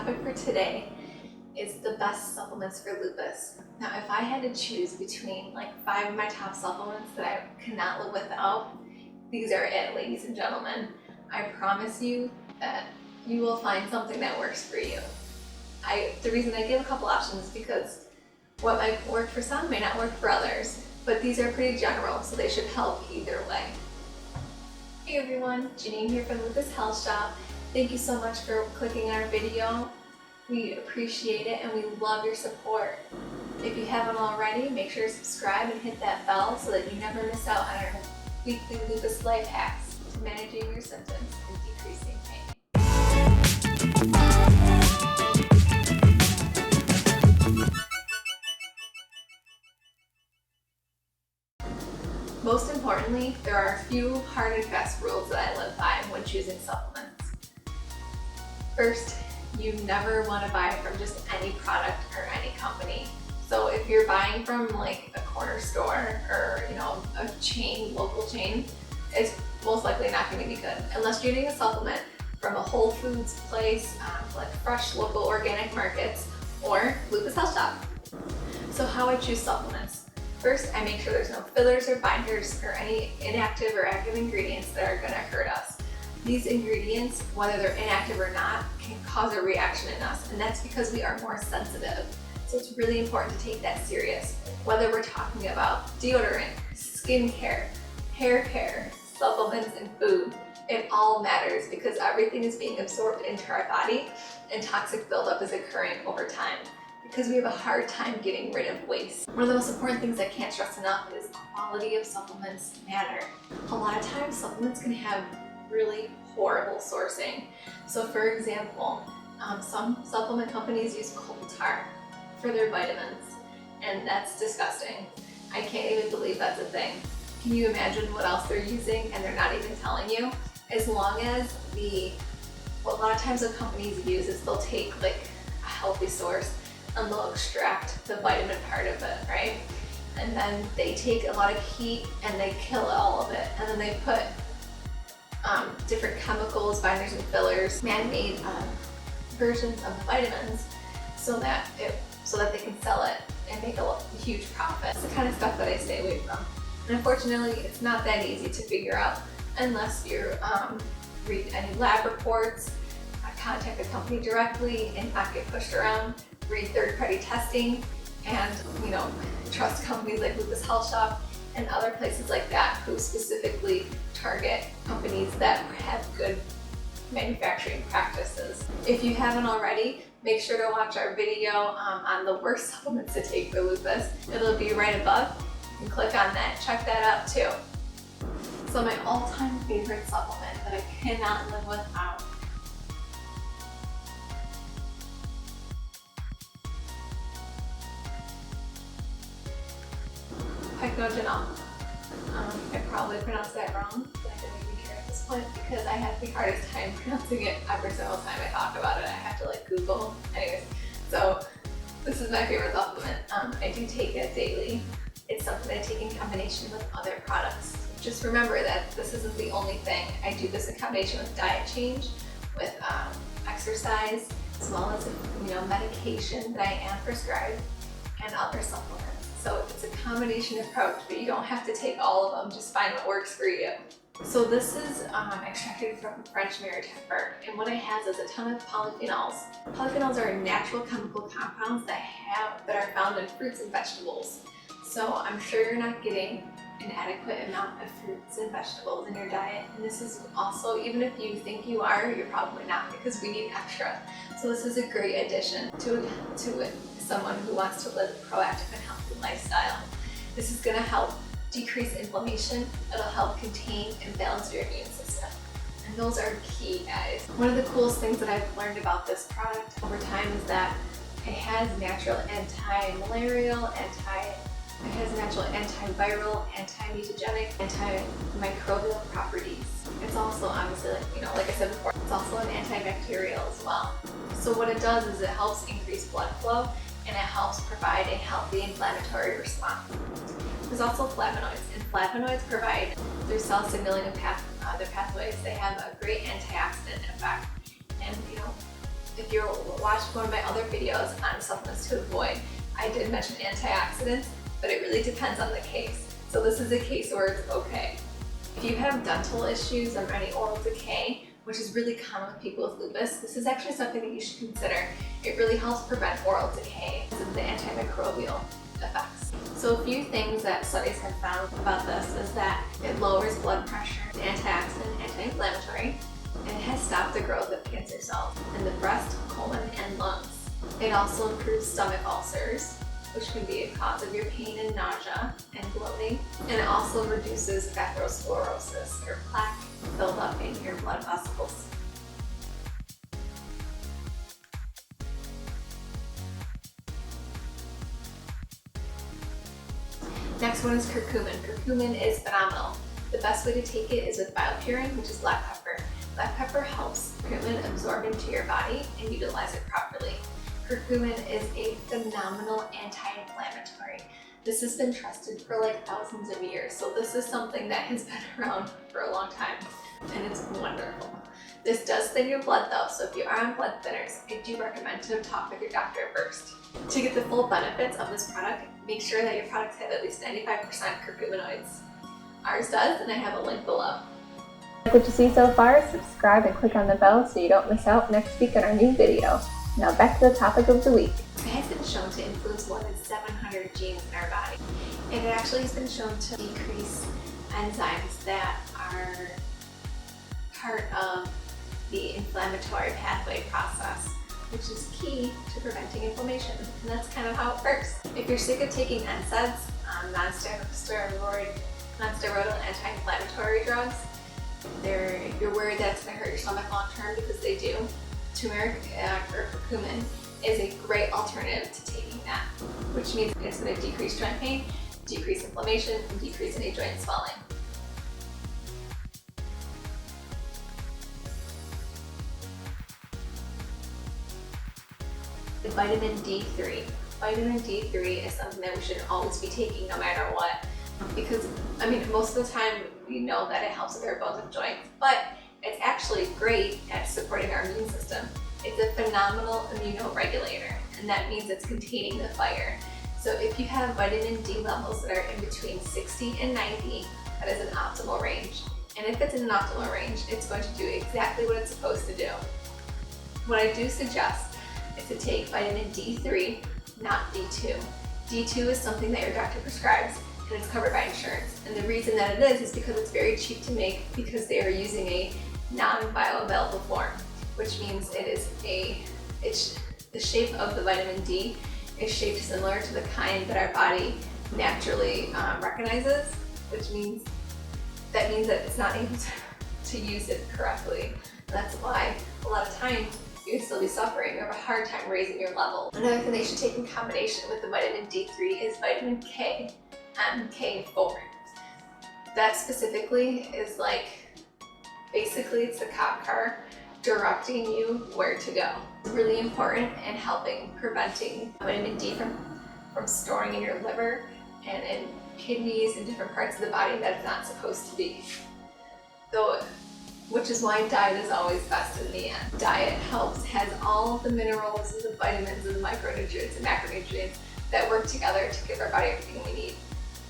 topic for today is the best supplements for lupus. Now, if I had to choose between like 5 of my top supplements that I cannot live without, these are it, ladies and gentlemen. I promise you that you will find something that works for you. The reason I give a couple options is because what might work for some may not work for others, but these are pretty general, so they should help either way. Hey everyone, Janine here from Lupus Health Shop. Thank you so much for clicking our video. We appreciate it and we love your support. If you haven't already, make sure to subscribe and hit that bell so that you never miss out on our weekly lupus life hacks to managing your symptoms and decreasing pain. Most importantly, there are a few hard and fast rules that I live by when choosing supplements. First, you never want to buy from just any product or any company. So if you're buying from like a corner store or a chain, local chain, it's most likely not going to be good unless you're getting a supplement from a Whole Foods place, like fresh local organic markets, or Lupus Health Shop. So how I choose supplements. First, I make sure there's no fillers or binders or any inactive or active ingredients that are going to hurt us. These ingredients, whether they're inactive or not, can cause a reaction in us, and that's because we are more sensitive. So it's really important to take that serious. Whether we're talking about deodorant, skincare, hair care, supplements, and food, it all matters because everything is being absorbed into our body and toxic buildup is occurring over time because we have a hard time getting rid of waste. One of the most important things I can't stress enough is quality of supplements matter. A lot of times supplements can have really horrible sourcing. So for example, some supplement companies use coal tar for their vitamins, and that's disgusting. I can't even believe that's a thing. Can you imagine what else they're using and they're not even telling you? As long as what a lot of times what companies use is they'll take like a healthy source and they'll extract the vitamin part of it, right? And then they take a lot of heat and they kill all of it, and then they put different chemicals, binders and fillers, man-made versions of the vitamins so that they can sell it and make a huge profit. It's the kind of stuff that I stay away from. And unfortunately, it's not that easy to figure out unless you read any lab reports, contact the company directly and not get pushed around, read third-party testing, and trust companies like Lupus Health Shop and other places like that who specifically target companies that have good manufacturing practices. If you haven't already, make sure to watch our video on the worst supplements to take for lupus. It'll be right above. You can click on that, check that out too. So my all-time favorite supplement that I cannot live without. Pycnogenol. I probably pronounced that wrong, but I don't even care at this point because I have the hardest time pronouncing it every single time I talk about it. I have to like Google. Anyways, so this is my favorite supplement. I do take it daily. It's something I take in combination with other products. Just remember that this isn't the only thing. I do this in combination with diet change, with exercise, as well as medication that I am prescribed, and other supplements. So it's a combination approach, but you don't have to take all of them, just find what works for you. So this is extracted from French Timber, and what it has is a ton of polyphenols. Polyphenols are natural chemical compounds that are found in fruits and vegetables. So I'm sure you're not getting an adequate amount of fruits and vegetables in your diet, and this is also, even if you think you are, you're probably not because we need extra. So this is a great addition to someone who wants to live a proactive and healthy lifestyle. This is going to help decrease inflammation. It'll help contain and balance your immune system. And those are key, guys. One of the coolest things that I've learned about this product over time is that it has natural anti-malarial, antiviral, anti-mutagenic, antimicrobial properties. It's also obviously, like I said before, it's also an antibacterial as well. So what it does is it helps increase blood flow and it helps provide a healthy inflammatory response. There's also flavonoids, and flavonoids provide, through cell signaling and other pathways, they have a great antioxidant effect. And if you watched one of my other videos on supplements to avoid, I did mention antioxidants, but it really depends on the case. So this is a case where it's okay. If you have dental issues or any oral decay, which is really common with people with lupus, this is actually something that you should consider. It really helps prevent oral decay because of the antimicrobial effects. So a few things that studies have found about this is that it lowers blood pressure, it's antioxidant, anti-inflammatory, and it has stopped the growth of cancer cells in the breast, colon, and lungs. It also improves stomach ulcers, which can be a cause of your pain and nausea and bloating. And it also reduces atherosclerosis, or plaque buildup in your blood vessels. Next one is curcumin. Curcumin is phenomenal. The best way to take it is with BioPerine, which is black pepper. Black pepper helps curcumin absorb into your body and utilize it properly. Curcumin is a phenomenal anti-inflammatory. This has been trusted for like thousands of years, so this is something that has been around for a long time, and it's wonderful. This does thin your blood though, so if you are on blood thinners, I do recommend to talk with your doctor first. To get the full benefits of this product, make sure that your products have at least 95% curcuminoids. Ours does, and I have a link below. Like what you see so far, subscribe and click on the bell so you don't miss out next week on our new video. Now back to the topic of the week. It has been shown to influence more than 700 genes in our body. And it actually has been shown to decrease enzymes that are part of the inflammatory pathway process, which is key to preventing inflammation. And that's kind of how it works. If you're sick of taking NSAIDs, non-steroidal anti-inflammatory drugs, if you're worried that it's going to hurt your stomach long term, because they do, turmeric or curcumin is a great alternative to taking that, which means it's going to decrease joint pain, decrease inflammation, and decrease any joint swelling. The vitamin D3. Vitamin D3 is something that we should always be taking no matter what, because most of the time we know that it helps with our bones and joints, but it's actually great at supporting our immune system. It's a phenomenal immunoregulator, and that means it's containing the fire. So if you have vitamin D levels that are in between 60 and 90, that is an optimal range. And if it's in an optimal range, it's going to do exactly what it's supposed to do. What I do suggest is to take vitamin D3, not D2. D2 is something that your doctor prescribes, and it's covered by insurance. And the reason that it is because it's very cheap to make, because they are using a non-bioavailable form, which means the shape of the vitamin D is shaped similar to the kind that our body naturally recognizes, which means that it's not able to use it correctly. And that's why a lot of times you can still be suffering. You have a hard time raising your level. Another thing they should take in combination with the vitamin D3 is vitamin K and K4. That specifically is basically it's the cop car directing you where to go. It's really important in helping preventing vitamin D from storing in your liver and in kidneys and different parts of the body that it's not supposed to be. So, which is why diet is always best in the end. Diet has all of the minerals and the vitamins and the micronutrients and macronutrients that work together to give our body everything we need.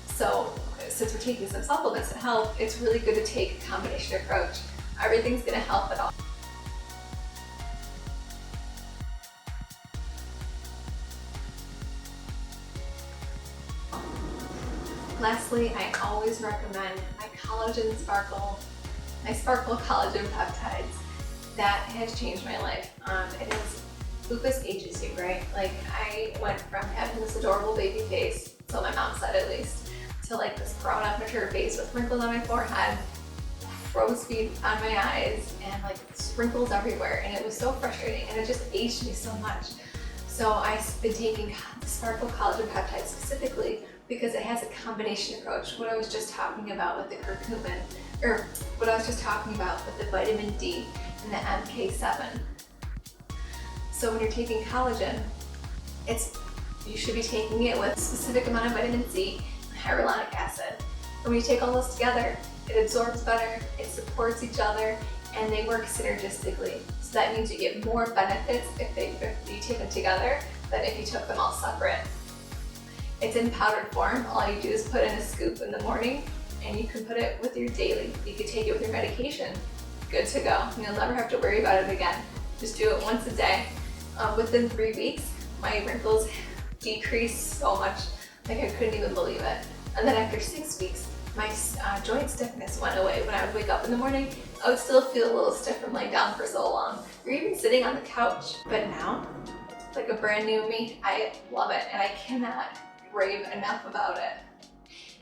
So since we're taking some supplements to help, it's really good to take a combination approach. Everything's going to help it all. Lastly, I always recommend my collagen sparkle, my sparkle collagen peptides. That has changed my life. Lupus ages you, right? I went from having this adorable baby face, so my mom said at least, to this grown up mature face with wrinkles on my forehead, crow's feet on my eyes, and wrinkles everywhere. And it was so frustrating, and it just aged me so much. So I've been taking the Sparkle Collagen Peptide specifically because it has a combination approach. What I was just talking about with the curcumin, or what I was just talking about with the vitamin D and the MK7. So when you're taking collagen, you should be taking it with a specific amount of vitamin C and hyaluronic acid. And when you take all those together, it absorbs better, it supports each other, and they work synergistically. So that means you get more benefits if you take them together than if you took them all separate. It's in powdered form. All you do is put in a scoop in the morning, and you can put it with your daily. You can take it with your medication. Good to go. You'll never have to worry about it again. Just do it once a day. Within 3 weeks, my wrinkles decreased so much, like I couldn't even believe it. And then after 6 weeks, my joint stiffness went away. When I would wake up in the morning, I would still feel a little stiff from laying down for so long, or even sitting on the couch. But now, it's like a brand new me. I love it, and I cannot rave enough about it.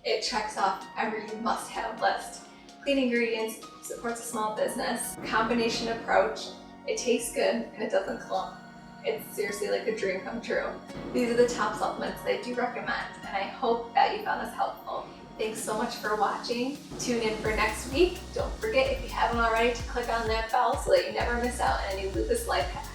It checks off every must-have list. Clean ingredients, supports a small business, combination approach, it tastes good, and it doesn't clump. It's seriously like a dream come true. These are the top supplements that I do recommend, and I hope that you found this helpful. Thanks so much for watching. Tune in for next week. Don't forget, if you haven't already, to click on that bell so that you never miss out on any Lupus life hacks.